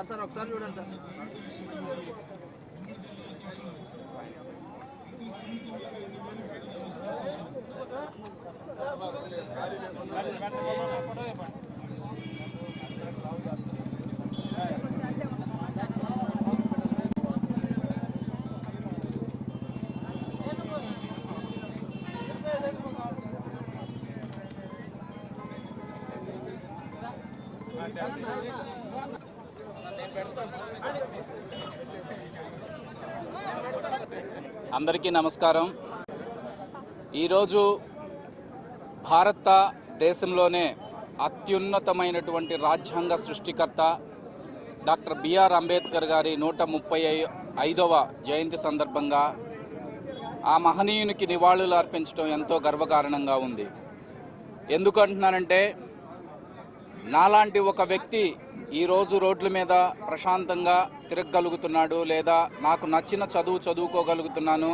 Sir ఒకసారి చూడండి sir. అందరికీ నమస్కారం. ఈరోజు భారతదేశంలోనే అత్యున్నతమైనటువంటి రాజ్యాంగ సృష్టికర్త డాక్టర్ బిఆర్ అంబేద్కర్ గారి 135వ జయంతి సందర్భంగా ఆ మహనీయునికి నివాళులు అర్పించడం ఎంతో గర్వకారణంగా ఉంది. ఎందుకంటున్నానంటే, నాలాంటి ఒక వ్యక్తి ఈరోజు రోడ్ల మీద ప్రశాంతంగా తిరగగలుగుతున్నాడు, లేదా నాకు నచ్చిన చదువు చదువుకోగలుగుతున్నాను,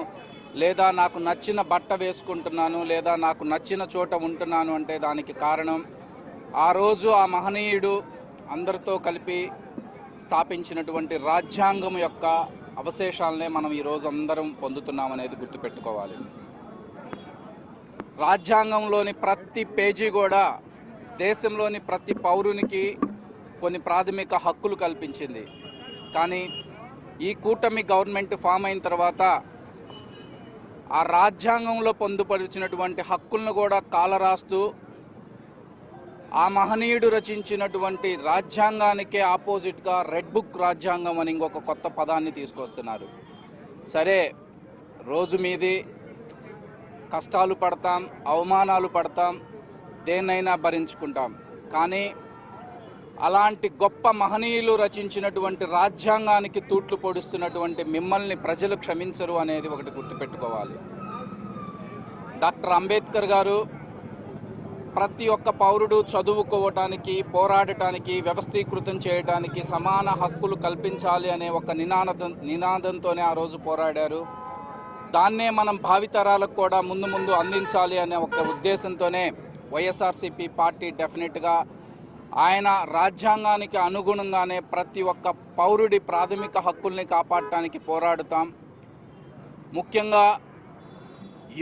లేదా నాకు నచ్చిన బట్ట వేసుకుంటున్నాను, లేదా నాకు నచ్చిన చోట ఉంటున్నాను అంటే దానికి కారణం ఆ రోజు ఆ మహనీయుడు అందరితో కలిపి స్థాపించినటువంటి రాజ్యాంగం యొక్క అవశేషాలనే మనం ఈరోజు అందరం పొందుతున్నామనేది గుర్తుపెట్టుకోవాలి. రాజ్యాంగంలోని ప్రతి పేజీ కూడా దేశంలోని ప్రతి పౌరునికి కొన్ని ప్రాథమిక హక్కులు కల్పించింది. కానీ ఈ కూటమి గవర్నమెంట్ ఫామ్ అయిన తర్వాత ఆ రాజ్యాంగంలో పొందుపరిచినటువంటి హక్కులను కూడా కాలరాస్తూ ఆ మహనీయుడు రచించినటువంటి రాజ్యాంగానికే ఆపోజిట్గా రెడ్ బుక్ రాజ్యాంగం అని ఇంకొక కొత్త పదాన్ని తీసుకొస్తున్నారు. సరే, రోజు మీది కష్టాలు పడతాం, అవమానాలు పడతాం, దేన్నైనా భరించుకుంటాం. కానీ అలాంటి గొప్ప మహనీయులు రచించినటువంటి రాజ్యాంగానికి తూట్లు పొడుస్తున్నటువంటి మిమ్మల్ని ప్రజలు క్షమించరు అనేది ఒకటి గుర్తుపెట్టుకోవాలి. డాక్టర్ అంబేద్కర్ గారు ప్రతి ఒక్క పౌరుడు చదువుకోవటానికి, పోరాడటానికి, వ్యవస్థీకృతం చేయడానికి, సమాన హక్కులు కల్పించాలి అనే ఒక నినాదంతోనే ఆ రోజు పోరాడారు. దాన్నే మనం భావితరాలకు కూడా ముందు అందించాలి అనే ఒక ఉద్దేశంతోనే వైఎస్ఆర్సీపీ పార్టీ డెఫినెట్గా ఆయన రాజ్యాంగానికి అనుగుణంగానే ప్రతి ఒక్క పౌరుడి ప్రాథమిక హక్కుల్ని కాపాడటానికి పోరాడుతాం. ముఖ్యంగా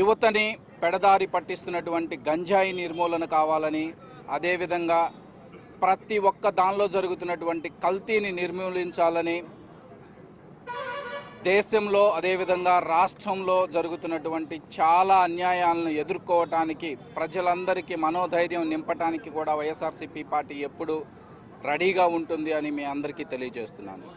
యువతని పెడదారి పట్టిస్తున్నటువంటి గంజాయి నిర్మూలన కావాలని, అదేవిధంగా ప్రతి ఒక్క దానిలో జరుగుతున్నటువంటి కల్తీని నిర్మూలించాలని, దేశంలో అదేవిధంగా రాష్ట్రంలో జరుగుతున్నటువంటి చాలా అన్యాయాలను ఎదుర్కోవటానికి ప్రజలందరికీ మనోధైర్యం నింపటానికి కూడా వైఎస్ఆర్సీపీ పార్టీ ఎప్పుడు రెడీగా ఉంటుంది అని మీ అందరికీ తెలియజేస్తున్నాను.